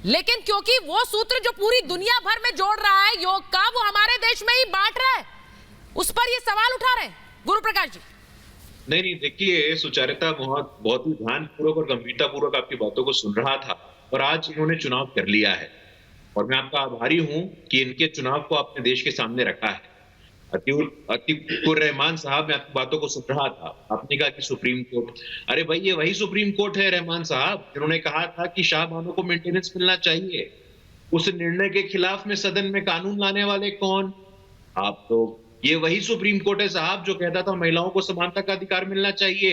लेकिन क्योंकि वो सूत्र जो पूरी दुनिया भर में जोड़ रहा है योग का, वो हमारे देश में ही बांट रहा है, उस पर ये सवाल उठा रहे हैं गुरु प्रकाश जी। नहीं, देखिए सुचारिता बहुत ही ध्यानपूर्वक और गंभीरता पूर्वक आपकी बातों को सुन रहा था, और आज इन्होंने चुनाव कर लिया है और मैं आपका आभारी हूं कि इनके चुनाव को आपने देश के सामने रखा है। अतीकुर रहमान साहब, मैं आपकी बातों को सुन रहा था, आपने कहा कि सुप्रीम कोर्ट, अरे भाई ये वही सुप्रीम कोर्ट है रहमान साहब जिन्होंने कहा था कि शाहबानो को मेंटेनेंस मिलना चाहिए। उस निर्णय के खिलाफ में सदन में कानून लाने वाले कौन? आप। तो ये वही सुप्रीम कोर्ट है साहब जो कहता था महिलाओं को समानता का अधिकार मिलना चाहिए।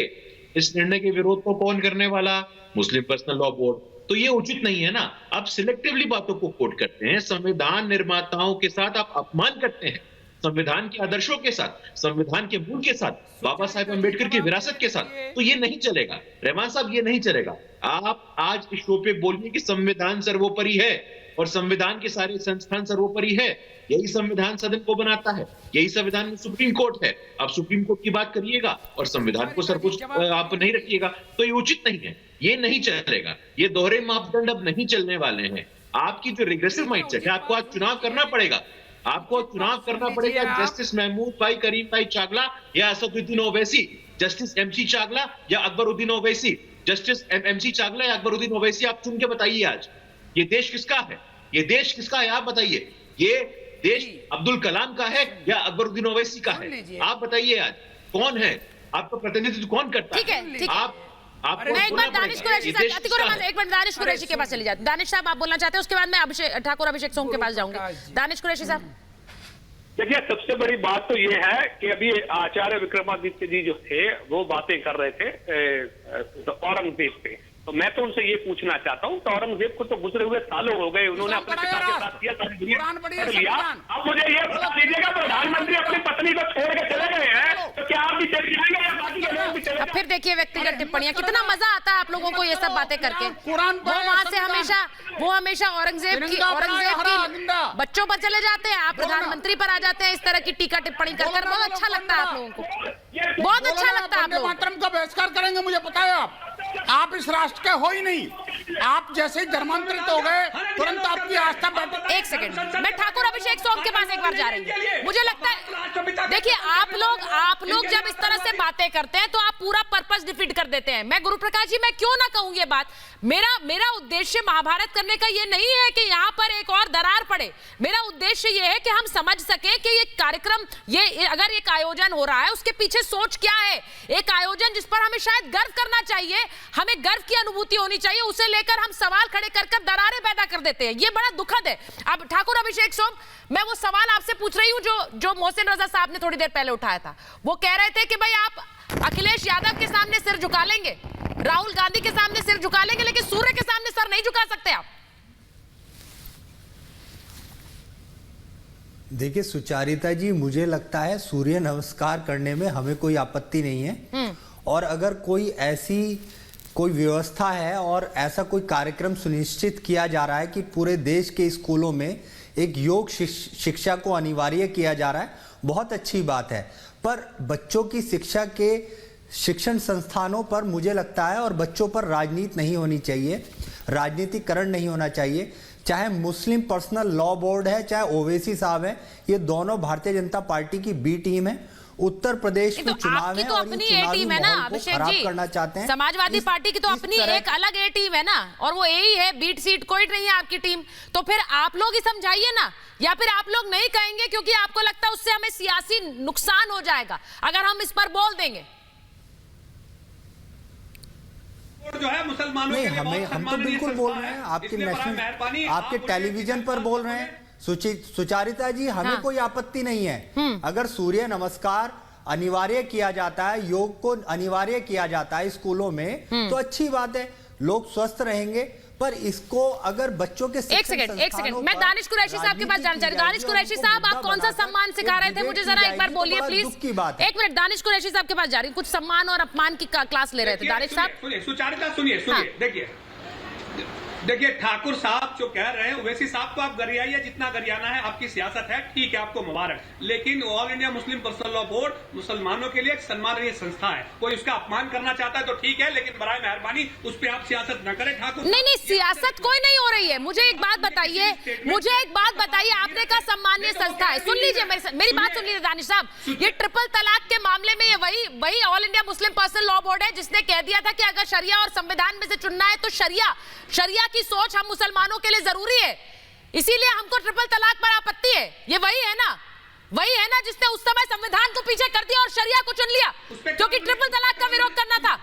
इस निर्णय के विरोध को कौन करने वाला? मुस्लिम पर्सनल लॉ बोर्ड। तो ये उचित नहीं है ना, आप सिलेक्टिवली बातों को कोट करते हैं, संविधान निर्माताओं के साथ आप अपमान करते हैं, संविधान के आदर्शों के साथ, संविधान के मूल के साथ, बाबा साहेब अम्बेडकर की विरासत के साथ। तो ये नहीं चलेगा रहमान साहब, ये नहीं चलेगा। आप आज इस शो पे बोलिए कि संविधान सर्वोपरि है और संविधान के सारे संस्थान सर्वोपरि है। यही संविधान सदन को बनाता है, यही संविधान में सुप्रीम कोर्ट है। आप सुप्रीम कोर्ट की बात करिएगा और संविधान को सर्वोच्च आप नहीं रखिएगा, तो ये उचित नहीं है, ये नहीं चलेगा। ये दोहरे मापदंड अब नहीं चलने वाले हैं। आपकी जो रिग्रेसिव माइंडसेट है, आपको आज चुनाव करना पड़ेगा, आपको चुनाव करना पड़ेगा। जस्टिस महमूद भाई, करीम भाई चागला या असदुद्दीन ओवैसी, जस्टिस एमसी चागला या अकबरुद्दीन ओवैसी, जस्टिस एमसी चागला या अकबरुद्दीन ओवैसी, आप चुन के बताइए आज ये देश किसका है, ये देश किसका है आप बताइए। ये देश अब्दुल कलाम का है या अकबरुद्दीन ओवैसी का है? आप बताइए आज कौन है, आपका प्रतिनिधित्व कौन करता है? ठीक है। आप मैं एक बार दानिश कुरैशी साहब, एक मिनट दानिश कुरैशी के पास चली जाती। दानिश साहब आप बोलना चाहते हैं, उसके बाद मैं ठाकुर अभिषेक सोम के पास जाऊंगी। दानिश कुरैशी साहब। देखिए, सबसे बड़ी बात तो ये है कि अभी आचार्य विक्रमादित्य जी जो थे वो बातें कर रहे थे औरंगजेब पे, तो मैं तो उनसे ये पूछना चाहता हूँ, तो औरंगजेब को तो गुजरे हुए सालों हो गए, उन्होंने अपने पिता के साथ किया लिया। अब मुझे ये बता दीजिएगा, प्रधानमंत्री अपनी पत्नी को छोड़ के चले गए हैं, तो क्या आप भी चले जाएंगे या बाकी के लोग भी चले? अब फिर देखिए व्यक्तिगत टिप्पणियां, कितना मजा आता है आप लोगों को ये सब बातें करके। वो वहां से हमेशा औरंगजेब की बच्चों पर चले जाते हैं, आप प्रधानमंत्री पर आ जाते हैं इस तरह की टीका टिप्पणी कर। बहुत अच्छा लगता है आप लोगों को, बहुत अच्छा लगता है आप लोगों को। का बहिष्कार करेंगे, मुझे पता है। आप इस राष्ट्र के हो ही नहीं, आप जैसे ही धर्मांतरित हो गए तुरंत आपकी आस्था बैठ। एक सेकंड, मैं ठाकुर अभिषेक सोम के पास एक बार जा रही हूँ। मुझे लगता है देखिए आप लोग जब इस तरह से बातें करते हैं तो आप पूरा पर्पस डिफीट कर देते हैं। मैं गुरु प्रकाश जी, मैं क्यों ना कहूँ ये बात, मेरा उद्देश्य महाभारत करने का ये नहीं है कि यहाँ पर एक और दरार पड़े। मेरा उद्देश्य ये है कि हम समझ सके कि ये कार्यक्रम, ये अगर एक आयोजन हो रहा है उसके पीछे सोच क्या है। एक आयोजन जिस पर हमें शायद गर्व करना चाहिए, हमें गर्व की अनुभूति होनी चाहिए, उसे लेकर हम सवाल खड़े कर दरारें पैदा कर देते हैं। ये बड़ा दुखद है। अब ठाकुर अभिषेक सोम, मैं वो सवाल आपसे पूछ रही हूँ जो मोहसिन रजा साहब ने थोड़ी देर पहले उठाया था। वो कह रहे थे कि भाई आप अखिलेश यादव के सामने सिर झुका लेंगे, राहुल गांधी के सामने सिर झुका लेंगे, लेकिन सूर्य के सामने सर नहीं झुका सकते आप। देखिए सुचारिता जी, मुझे लगता है सूर्य नमस्कार करने में हमें कोई आपत्ति नहीं है, और अगर कोई व्यवस्था है और ऐसा कोई कार्यक्रम सुनिश्चित किया जा रहा है कि पूरे देश के स्कूलों में एक योग शिक्षा को अनिवार्य किया जा रहा है, बहुत अच्छी बात है। पर बच्चों की शिक्षा के शिक्षण संस्थानों पर मुझे लगता है, और बच्चों पर राजनीति नहीं होनी चाहिए, राजनीतिकरण नहीं होना चाहिए। चाहे मुस्लिम पर्सनल लॉ बोर्ड है, चाहे ओवैसी साहब है, ये दोनों भारतीय जनता पार्टी की बी टीम है। उत्तर प्रदेश में चुनाव है और अपनी ए टीम है ना अभिषेक जी, करना चाहते हैं समाजवादी पार्टी की तो अपनी एक अलग ए टीम है ना, और वो यही है, बीट सीट कोई नहीं है आपकी टीम। तो फिर आप लोग ही समझाइए ना, या फिर आप लोग नहीं कहेंगे क्योंकि आपको लगता है उससे हमें सियासी नुकसान हो जाएगा अगर हम इस पर बोल देंगे। जो है मुसलमानों के लिए हम तो बिल्कुल बोल रहे हैं, आपके नेशनल, आपके टेलीविजन पर बोल रहे हैं। सुचारिता जी, हमें कोई आपत्ति नहीं है अगर सूर्य नमस्कार अनिवार्य किया जाता है, योग को अनिवार्य किया जाता है स्कूलों में, तो अच्छी बात है, लोग स्वस्थ रहेंगे। पर इसको अगर बच्चों के एक सेकंड मैं दानिश कुरैशी साहब के पास जाना चाह रही हूं। दानिश कुरैशी साहब, आप कौन सा सम्मान सिखा रहे थे मुझे जरा एक बार बोलिए प्लीज। एक मिनट, दानिश कुरैशी साहब के पास जा रही हूं, कुछ सम्मान और अपमान की क्लास ले रहे थे दानिश साहब। सुचारिता सुनिए, देखिए ठाकुर साहब जो कह रहे हैं, ओवैसी साहब को आप गरियाइए जितना गरियाना है, आपकी सियासत है, ठीक है, आपको मुबारक। लेकिन all India Muslim personal law board मुसलमानों के लिए एक सम्माननीय संस्था है। कोई उसका अपमान करना चाहता है तो ठीक है, लेकिन बराए मेहरबानी उस पर आप सियासत न करें ठाकुर। नहीं, सियासत कोई नहीं हो रही है। मुझे एक बात बताइए, आपने कहा सम्माननीय संस्था है। सुन लीजिए मेरी बात सुन लीजिए दानिश साहब, ये ट्रिपल तलाक के मामले में ये वही all India Muslim personal law board है जिसने कह दिया था कि अगर शरिया और संविधान में से चुनना है तो शरिया की सोच हम मुसलमानों के लिए जरूरी है, इसीलिए हमको ट्रिपल तलाक पर आपत्ति है। ये वही है ना जिसने उस समय संविधान को पीछे कर दिया और शरिया को चुन लिया, क्योंकि ट्रिपल तलाक का विरोध करना था।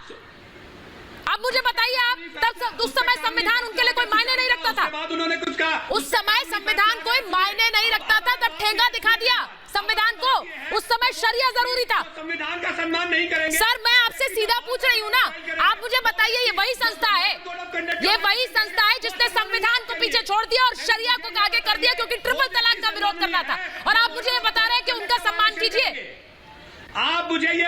अब मुझे बताइए, आप तब उस समय संविधान उनके लिए कोई मायने नहीं रखता था। उन्होंने कुछ कहा, उस समय संविधान कोई मायने नहीं रखता था, तब ठेंगा दिखा दिया संविधान को। उस समय शरिया जरूरी था। संविधान का सम्मान नहीं करेंगे। सर, मैं आपसे सीधा पूछ रही हूँ ना, आप मुझे बताइए, ये वही संस्था है जिसने संविधान को पीछे छोड़ दिया और शरिया को आगे कर दिया, क्योंकि ट्रिपल तलाक का विरोध करना था। और आप मुझे ये बता रहे हैं कि उनका सम्मान कीजिए। आप मुझे ये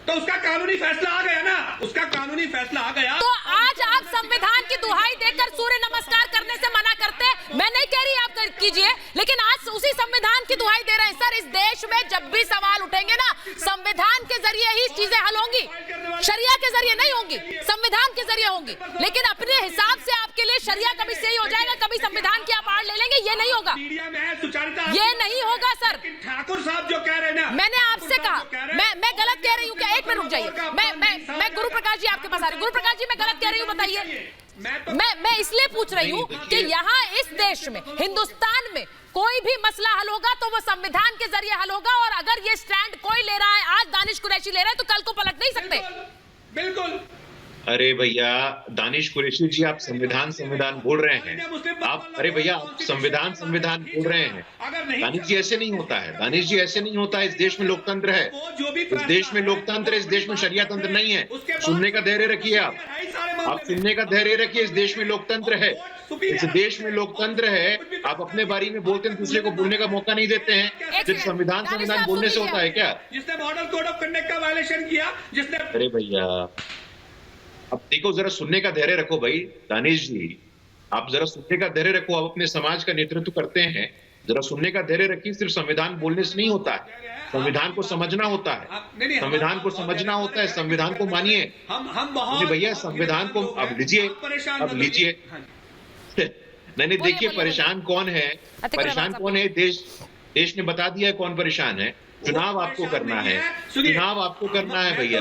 तो उसका कानूनी फैसला आ गया ना, उसका कानूनी फैसला आ गया। तो आज आप संविधान की दुहाई देकर सूर्य नमस्कार करने से मना करते हैं। मैं नहीं कह रही आप कीजिए, लेकिन आज उसी संविधान की दुहाई दे रहे हैं। सर, इस देश में जब भी सवाल उठेंगे ना, संविधान के जरिए ही चीजें हल होंगी, शरिया के जरिए नहीं होंगी, संविधान के जरिए होंगी। लेकिन अपने हिसाब से आपके लिए शरिया कभी सही हो जाएगा, कभी संविधान की आप आड़ ले लेंगे, ये नहीं होगा, ये नहीं होगा। सर, ठाकुर साहब जो कह रहे हैं ना, मैंने आपसे कहा मैं गलत कह रही हूँ क्या? एक मिनट रुक जाइए, मैं गुरु प्रकाश जी आपके पास आ रही हूँ। गुरु प्रकाश जी, मैं गलत कह रही हूँ, बताइए। मैं इसलिए पूछ रही हूँ कि यहाँ इस देश में, हिंदुस्तान में कोई भी मसला हल होगा तो वो संविधान के जरिए हल होगा। और अगर ये स्टैंड कोई ले रहा है, आज दानिश कुरैशी ले रहा है, तो कल को पलट नहीं सकते। बिल्कुल। अरे भैया दानिश कुरैशी जी, आप संविधान बोल रहे हैं, अरे भैया आप संविधान बोल रहे हैं। दानिश जी ऐसे नहीं होता है, दानिश जी ऐसे नहीं होता है। इस देश में लोकतंत्र है, इस देश में लोकतंत्र है, इस देश में शरिया तंत्र नहीं है। सुनने का धैर्य रखिए, आप सुनने का धैर्य रखिए। इस देश में लोकतंत्र है, इस देश में लोकतंत्र है। आप अपने बारे में बोलते हैं, दूसरे को बोलने का मौका नहीं देते हैं। सिर्फ संविधान बोलने से होता है क्या? जिसने मॉडल कोड ऑफ कंडक्ट का वायलेशन किया, जिसने, अरे भैया अब देखो, जरा सुनने का धैर्य रखो भाई। दानिश जी, आप जरा सुनने का धैर्य रखो। आप अपने समाज का नेतृत्व करते हैं, जरा सुनने का धैर्य रखिए। सिर्फ संविधान बोलने से नहीं होता है, संविधान को समझना होता है, संविधान को समझना होता है, संविधान को मानिए। हम भैया संविधान को अब लीजिए। नहीं, देखिए परेशान कौन है, परेशान कौन है? देश ने बता दिया है कौन परेशान है। चुनाव आपको करना है, चुनाव आपको करना है भैया।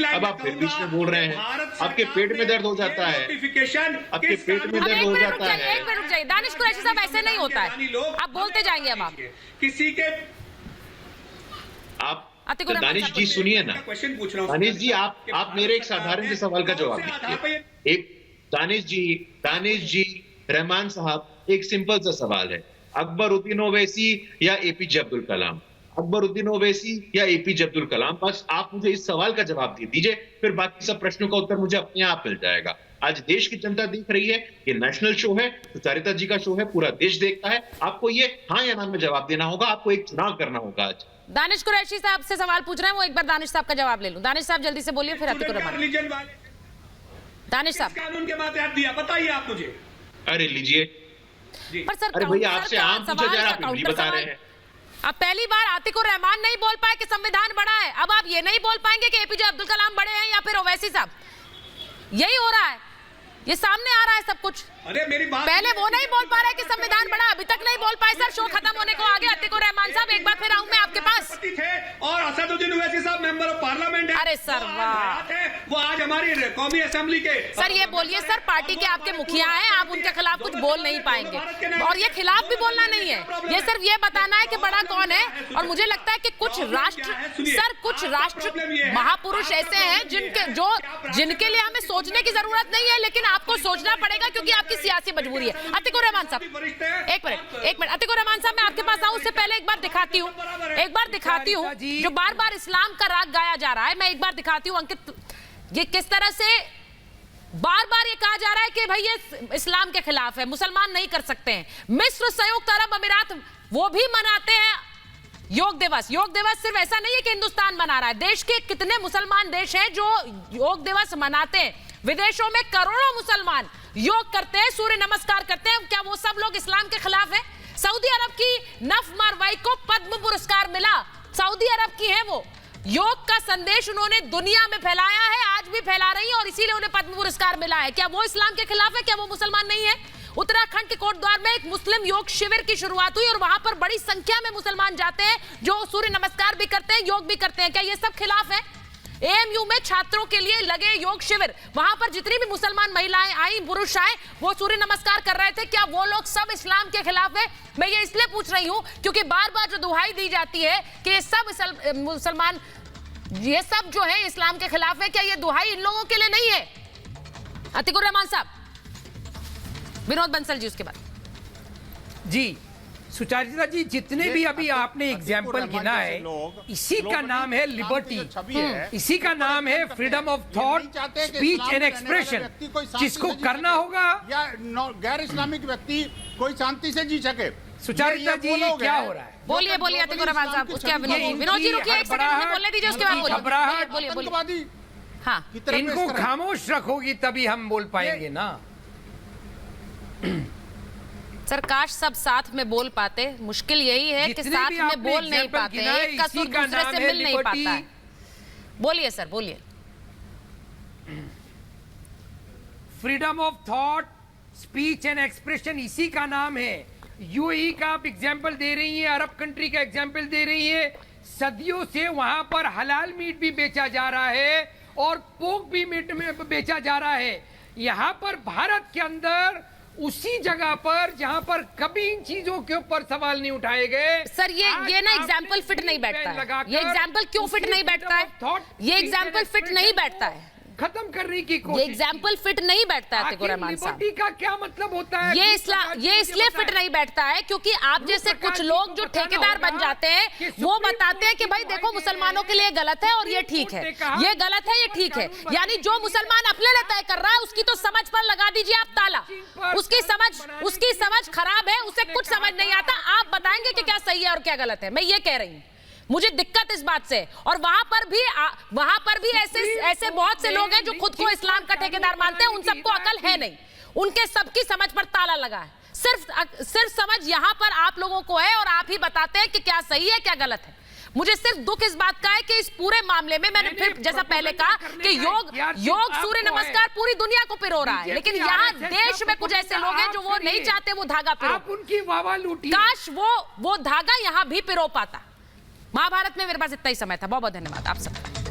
अब आप फिर बीच में बोल रहे हैं, आपके पेट में दर्द हो जाता है, आपके पेट में दर्द हो जाता है। एक मिनट रुक जाइए, दानिश कुरैशी साहब, ऐसे नहीं होता है, आप बोलते जाएंगे। अब आप किसी के दानिश जी सुनिए ना, दानिश जी आप मेरे एक साधारण से सवाल का जवाब दीजिए। एक दानिश जी रहमान साहब, एक सिंपल सा सवाल है, अकबरुद्दीन ओवैसी या एपीजे अब्दुल कलाम? अकबरुद्दीन ओवैसी या एपीजे अब्दुल कलाम? बस आप मुझे इस सवाल का जवाब दे दीजिए, फिर बाकी सब प्रश्नों का उत्तर मुझे अपने आप मिल जाएगा। आज देश की जनता देख रही है, ये नेशनल शो है, सुचारिता जी का शो है, पूरा देश देखता है। आपको ये हाँ या ना में जवाब देना होगा, आपको एक चुनाव करना होगा। आज दानिश कुरैशी साहब से सवाल पूछ रहे हैं, वो एक बार दानिश साहब का जवाब ले लूं। दानिश साहब जल्दी से बोलिए, फिर अतिकुर रहमान। दानिश साहब, कानून के मातहत दिया, बताइए आप मुझे। अरे लीजिए। पर सर, अरे भैया आपसे आम पूछा जा रहा, आप हिंदी बता रहे हैं। अब पहली बार आतिकुर रहमान नहीं बोल पाए कि संविधान बड़ा है, अब आप ये नहीं बोल पाएंगे कि एपीजे अब्दुल कलाम बड़े हैं या फिर ओवैसी साहब। यही हो रहा है, ये सामने आ रहा है सब कुछ। अरे मेरी बात, पहले वो नहीं बोल पा रहे कि संविधान बड़ा, अभी तक नहीं बोल पाए। सर, शो खत्म होने को आ गया। अतिकुर रहमान साहब, एक बार फिर आऊं मैं आपके पास। और असदुद्दीन ओवैसी साहब मेंबर ऑफ पार्लियामेंट है। अरे सर वाह, वो आज हमारी कौमी असेंबली के। सर ये बोलिए, सर पार्टी के आपके मुखिया हैं, आप उनके खिलाफ कुछ बोल नहीं पाएंगे, और ये खिलाफ भी बोलना नहीं है, ये सिर्फ ये बताना है कि बड़ा कौन है। और मुझे लगता है कि कुछ राष्ट्र महापुरुष ऐसे हैं जिनके लिए हमें सोचने की जरूरत नहीं है, लेकिन आपको सोचना पड़ेगा, क्योंकि आपकी की सियासी मजबूरी है। अतिकुर रहमान साहब, एक मिनट अतिकुर रहमान साहब, मैं आपके पास आऊं उससे पहले एक बार दिखाती हूं जो बार बार इस्लाम का राग गाया जा रहा है। मैं एक बार दिखाती हूं अंकित, ये किस तरह से बार बार ये कहा जा रहा है कि भाई ये इस्लाम के खिलाफ है, मुसलमान नहीं कर सकते हैं। मिस्र, संयुक्त अरब अमीरात वो भी मनाते हैं योग दिवस। योग दिवस सिर्फ ऐसा नहीं है कि हिंदुस्तान मना रहा है, देश के कितने मुसलमान देश हैं जो योग दिवस मनाते हैं। विदेशों में करोड़ों मुसलमान योग करते हैं, सूर्य नमस्कार करते हैं। क्या वो सब लोग इस्लाम के खिलाफ है? सऊदी अरब की नफ मारवाई को पद्म पुरस्कार मिला, सऊदी अरब की है वो। योग का संदेश उन्होंने दुनिया में फैलाया है, आज भी फैला रही है और इसीलिए उन्हें पद्म पुरस्कार मिला है। क्या वो इस्लाम के खिलाफ है? क्या वो मुसलमान नहीं है? उत्तराखंड के कोटद्वार में एक मुस्लिम योग शिविर की शुरुआत हुई और वहां पर बड़ी संख्या में मुसलमान जाते हैं जो सूर्य नमस्कार भी करते हैं, योग भी करते हैं। क्या ये सब खिलाफ है? एएमयू में छात्रों के लिए लगे योग शिविर, वहां पर जितनी भी मुसलमान महिलाएं आई, पुरुष आए, वो सूर्य नमस्कार कर रहे थे। क्या वो लोग सब इस्लाम के खिलाफ है? मैं ये इसलिए पूछ रही हूं क्योंकि बार बार जो दुहाई दी जाती है कि ये सब मुसलमान, ये सब जो है इस्लाम के खिलाफ है, क्या ये दुहाई इन लोगों के लिए नहीं है? अतिकुर रहमान साहब, विनोद बंसल जी उसके बाद। जी सुचारिता जी, जितने भी अभी आपने एग्जाम्पल गिना है, इसी का नाम है लिबर्टी, इसी का नाम है freedom of thought, speech and expression, जिसको करना होगा। या गैर इस्लामिक व्यक्ति कोई शांति से जी सके। सुचारिता जी, क्या हो रहा है? बोलिए अतिकुर रहमान साहब, उसके बाद विनोद जी रुकिए, एक सेकंड बोलने दीजिए, उसके बाद बोलिए। हाँ, इनको खामोश रखोगी तभी हम बोल पाएंगे ना। सर काश सब साथ में बोल पाते, मुश्किल यही है कि साथ में बोल नहीं पाते, एक का सुर दूसरे से मिल नहीं पाता है। बोलिए सर, बोलिए। Freedom of thought, speech and expression, इसी का नाम है। यूएई का आप एग्जाम्पल दे रही है, अरब कंट्री का एग्जाम्पल दे रही है। सदियों से वहां पर हलाल मीट भी बेचा जा रहा है और पोर्क भी मीट में बेचा जा रहा है। यहाँ पर भारत के अंदर उसी जगह पर जहां पर कभी इन चीजों के ऊपर सवाल नहीं उठाए गए। सर ये ना एग्जाम्पल फिट नहीं बैठता है। ये एग्जाम्पल क्यों फिट नहीं बैठता है? ये एग्जाम्पल फिट नहीं बैठता है, खत्म करने की कोशिश। ये एग्जाम्पल फिट नहीं बैठता है अतिकुर रहमान साहब। का क्या मतलब होता है? ये इसलिए फिट नहीं बैठता है क्योंकि आप जैसे कुछ लोग जो ठेकेदार बन जाते हैं वो बताते हैं कि भाई देखो मुसलमानों के लिए गलत है और ये ठीक है, ये गलत है, ये ठीक है। यानी जो मुसलमान अपने लिए तय कर रहा है उसकी तो समझ पर लगा दीजिए आप ताला। उसकी समझ खराब है, उसे कुछ समझ नहीं आता। आप बताएंगे कि क्या सही है और क्या गलत है। मैं ये कह रही हूँ, मुझे दिक्कत इस बात से। और वहां पर भी ऐसे बहुत से लोग हैं जो खुद को इस्लाम का ठेकेदार मानते हैं, उन सबको अकल है नहीं, उनके सबकी समझ पर ताला लगा है। सिर्फ समझ यहां पर आप लोगों को है और आप ही बताते हैं कि क्या सही है क्या गलत है। मुझे सिर्फ दुख इस बात का है कि इस पूरे मामले में मैंने फिर जैसा पहले कहा कि योग सूर्य नमस्कार पूरी दुनिया को पिरो रहा है, लेकिन यहाँ देश में कुछ ऐसे लोग हैं जो वो नहीं चाहते वो धागा पिरो। उनकी वाह लूटी, काश वो धागा यहाँ भी पिरो पाता। महाभारत में मेरे पास इतना ही समय था। बहुत बहुत धन्यवाद आप सबका।